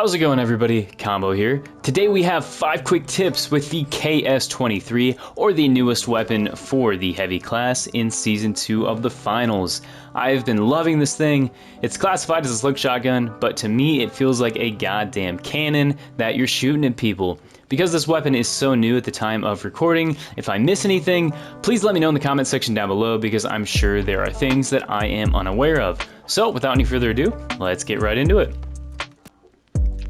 How's it going, everybody? Combo here. Today we have 5 quick tips with the KS-23, or the newest weapon for the heavy class in Season 2 of the Finals. I've been loving this thing. It's classified as a slug shotgun, but to me it feels like a goddamn cannon that you're shooting at people. Because this weapon is so new at the time of recording, if I miss anything, please let me know in the comment section down below, because I'm sure there are things that I am unaware of. So without any further ado, let's get right into it.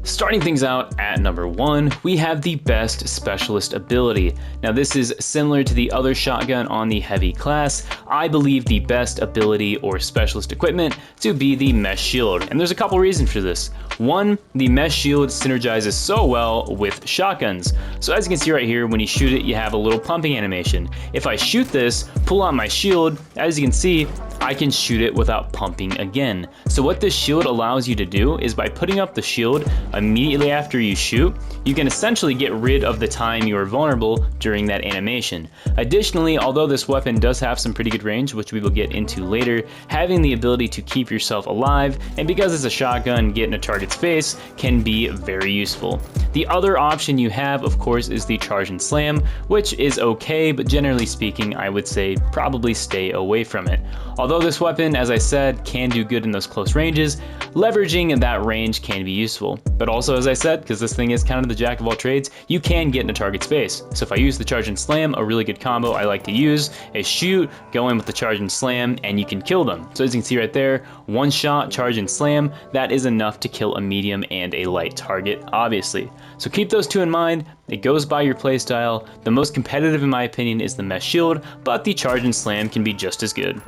Starting things out at number 1, we have the best specialist ability. Now this is similar to the other shotgun on the heavy class. I believe the best ability or specialist equipment to be the mesh shield, and there's a couple reasons for this. 1, the mesh shield synergizes so well with shotguns. So as you can see right here, when you shoot it, you have a little pumping animation. If I shoot this, pull on my shield, as you can see, I can shoot it without pumping again. So what this shield allows you to do is, by putting up the shield immediately after you shoot, you can essentially get rid of the time you are vulnerable during that animation. Additionally, although this weapon does have some pretty good range, which we will get into later, having the ability to keep yourself alive, and because it's a shotgun, get in a target's face, can be very useful. The other option you have, of course, is the charge and slam, which is okay, but generally speaking, I would say probably stay away from it. Although this weapon, as I said, can do good in those close ranges, leveraging that range can be useful. But also, as I said, because this thing is kind of the jack of all trades, you can get in a target's face. So if I use the charge and slam, a really good combo I like to use is shoot, go in with the charge and slam, and you can kill them. So as you can see right there, one shot, charge and slam, that is enough to kill a medium and a light target, obviously. So keep those two in mind. It goes by your playstyle. The most competitive, in my opinion, is the mesh shield, but the charge and slam can be just as good.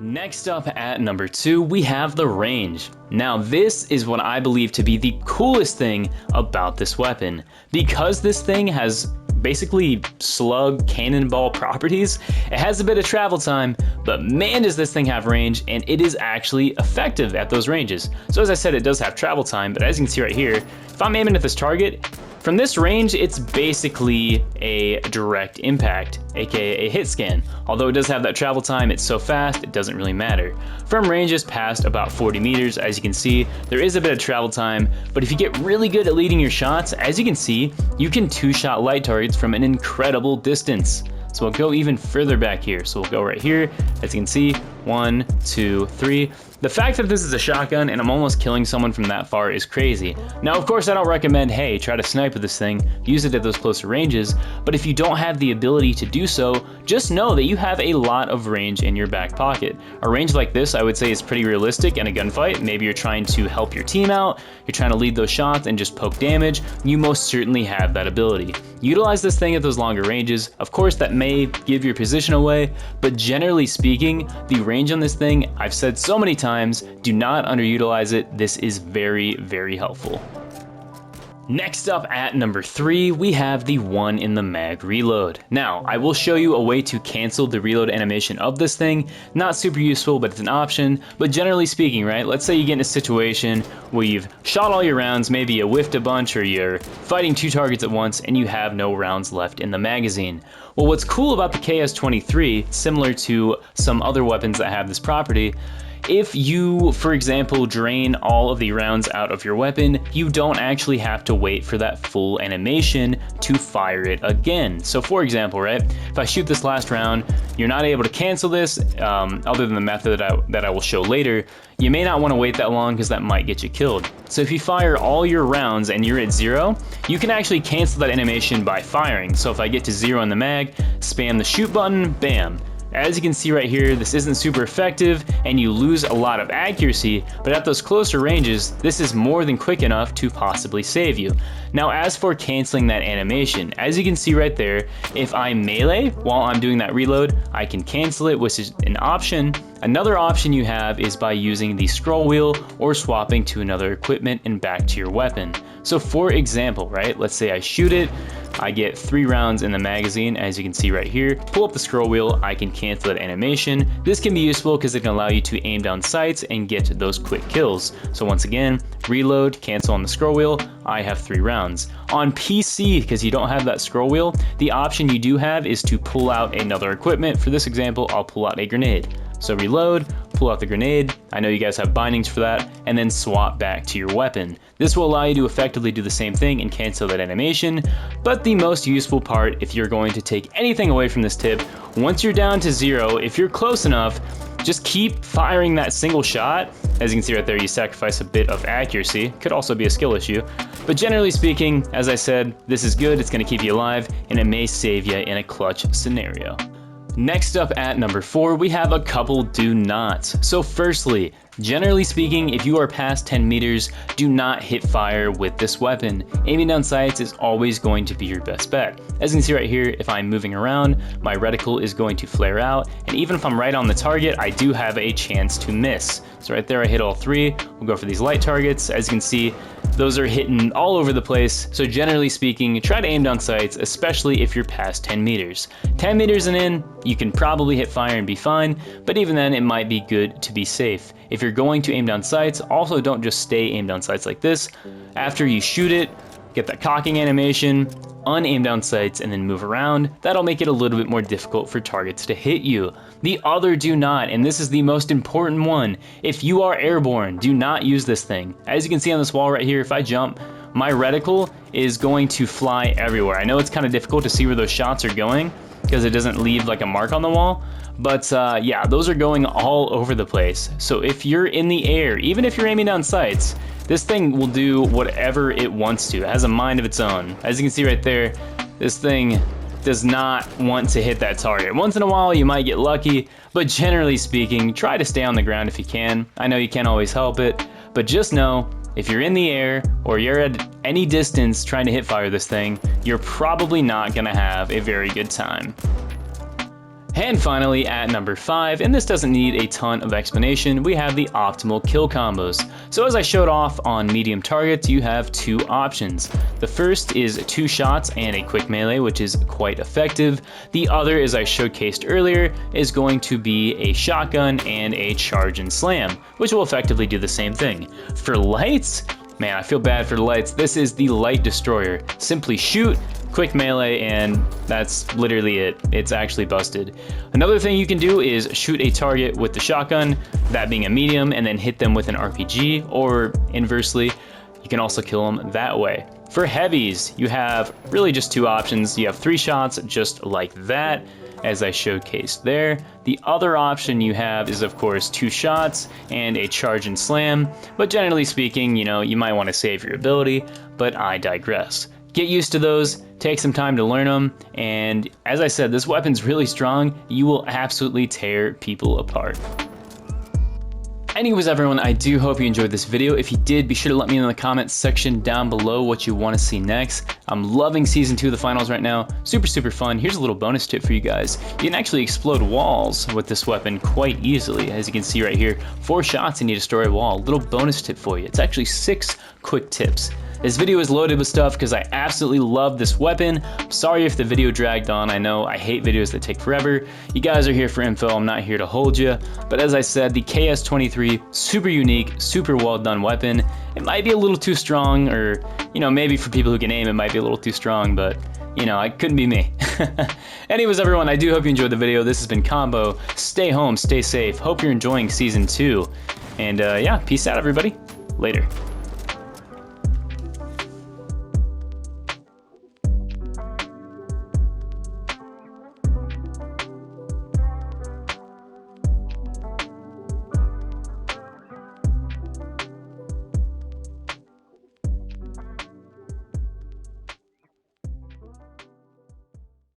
Next up at number 2, we have the range. Now this is what I believe to be the coolest thing about this weapon. Because this thing has basically slug cannonball properties, it has a bit of travel time, but man does this thing have range, and it is actually effective at those ranges. So as I said, it does have travel time, but as you can see right here, if I'm aiming at this target, from this range, it's basically a direct impact, aka a hit scan. Although it does have that travel time, it's so fast, it doesn't really matter. From ranges past about 40 meters, as you can see, there is a bit of travel time, but if you get really good at leading your shots, as you can see, you can two-shot light targets from an incredible distance. So we'll go even further back here. So we'll go right here, as you can see, 1, 2, 3. The fact that this is a shotgun and I'm almost killing someone from that far is crazy. Now, of course, I don't recommend, hey, try to snipe with this thing, use it at those closer ranges, but if you don't have the ability to do so, just know that you have a lot of range in your back pocket. A range like this, I would say, is pretty realistic in a gunfight. Maybe you're trying to help your team out, you're trying to lead those shots and just poke damage, you most certainly have that ability. Utilize this thing at those longer ranges. Of course, that may give your position away, but generally speaking, the range on this thing, I've said so many times, do not underutilize it. This is very, very helpful. Next up at number 3, we have the 1 in the mag reload. Now, I will show you a way to cancel the reload animation of this thing. Not super useful, but it's an option. But generally speaking, right, let's say you get in a situation where you've shot all your rounds, maybe you whiffed a bunch, or you're fighting 2 targets at once and you have no rounds left in the magazine. Well, what's cool about the KS-23, similar to some other weapons that have this property, if you, for example, drain all of the rounds out of your weapon, you don't actually have to wait for that full animation to fire it again. So for example, right, if I shoot this last round, you're not able to cancel this, other than the method that I will show later. You may not want to wait that long because that might get you killed. So if you fire all your rounds and you're at 0, you can actually cancel that animation by firing. So if I get to 0 in the mag, spam the shoot button, bam. As you can see right here, this isn't super effective and you lose a lot of accuracy, but at those closer ranges, this is more than quick enough to possibly save you. Now, as for canceling that animation, as you can see right there, if I melee while I'm doing that reload, I can cancel it, which is an option. Another option you have is by using the scroll wheel or swapping to another equipment and back to your weapon. So for example, right, let's say I shoot it, I get 3 rounds in the magazine, as you can see right here. Pull up the scroll wheel, I can cancel that animation. This can be useful because it can allow you to aim down sights and get those quick kills. So once again, reload, cancel on the scroll wheel, I have 3 rounds. On PC, because you don't have that scroll wheel, the option you do have is to pull out another equipment. For this example, I'll pull out a grenade. So reload, pull out the grenade, I know you guys have bindings for that, and then swap back to your weapon. This will allow you to effectively do the same thing and cancel that animation, but the most useful part, if you're going to take anything away from this tip, once you're down to 0, if you're close enough, just keep firing that single shot. As you can see right there, you sacrifice a bit of accuracy. Could also be a skill issue. But generally speaking, as I said, this is good, it's going to keep you alive, and it may save you in a clutch scenario. Next up at number 4, we have a couple do nots. So firstly, generally speaking, if you are past 10 meters, do not hit fire with this weapon. Aiming down sights is always going to be your best bet. As you can see right here, if I'm moving around, my reticle is going to flare out, and even if I'm right on the target, I do have a chance to miss. So right there, I hit all 3. We'll go for these light targets. As you can see, those are hitting all over the place. So generally speaking, try to aim down sights, especially if you're past 10 meters. 10 meters and in, you can probably hit fire and be fine, but even then, it might be good to be safe. If you're going to aim down sights, also don't just stay aimed down sights like this. After you shoot it, get that cocking animation, unaim down sights, and then move around. That'll make it a little bit more difficult for targets to hit you. The other do not, and this is the most important one, if you are airborne, do not use this thing. As you can see on this wall right here, if I jump, my reticle is going to fly everywhere. I know it's kind of difficult to see where those shots are going because it doesn't leave like a mark on the wall, but yeah, those are going all over the place. So if you're in the air, even if you're aiming down sights, this thing will do whatever it wants to. It has a mind of its own. As you can see right there, this thing does not want to hit that target. Once in a while, you might get lucky, but generally speaking, try to stay on the ground if you can. I know you can't always help it, but just know, if you're in the air or you're at any distance trying to hit fire this thing, you're probably not gonna have a very good time. And finally, at number 5, and this doesn't need a ton of explanation, we have the optimal kill combos. So as I showed off on medium targets, you have 2 options. The first is 2 shots and a quick melee, which is quite effective. The other, as I showcased earlier, is going to be a shotgun and a charge and slam, which will effectively do the same thing. For lights, man, I feel bad for the lights. This is the light destroyer. Simply shoot, quick melee, and that's literally it. It's actually busted. Another thing you can do is shoot a target with the shotgun, that being a medium, and then hit them with an RPG, or inversely, you can also kill them that way. For heavies, you have really just 2 options. You have 3 shots just like that, as I showcased there. The other option you have is, of course, 2 shots and a charge and slam, but generally speaking, you know, you might want to save your ability, but I digress. Get used to those, take some time to learn them, and as I said, this weapon's really strong. You will absolutely tear people apart. Anyways, everyone, I do hope you enjoyed this video. If you did, be sure to let me know in the comments section down below what you want to see next. I'm loving Season 2 of the Finals right now. Super fun. Here's a little bonus tip for you guys. You can actually explode walls with this weapon quite easily. As you can see right here, 4 shots and you destroy a wall. Little bonus tip for you. It's actually 6 quick tips. This video is loaded with stuff because I absolutely love this weapon. I'm sorry if the video dragged on. I know I hate videos that take forever. You guys are here for info. I'm not here to hold you. But as I said, the KS-23, super unique, super well done weapon. It might be a little too strong, or, you know, maybe for people who can aim, it might be a little too strong, but, you know, it couldn't be me. Anyways, everyone, I do hope you enjoyed the video. This has been Combo. Stay home, stay safe. Hope you're enjoying Season 2. And yeah, peace out, everybody. Later.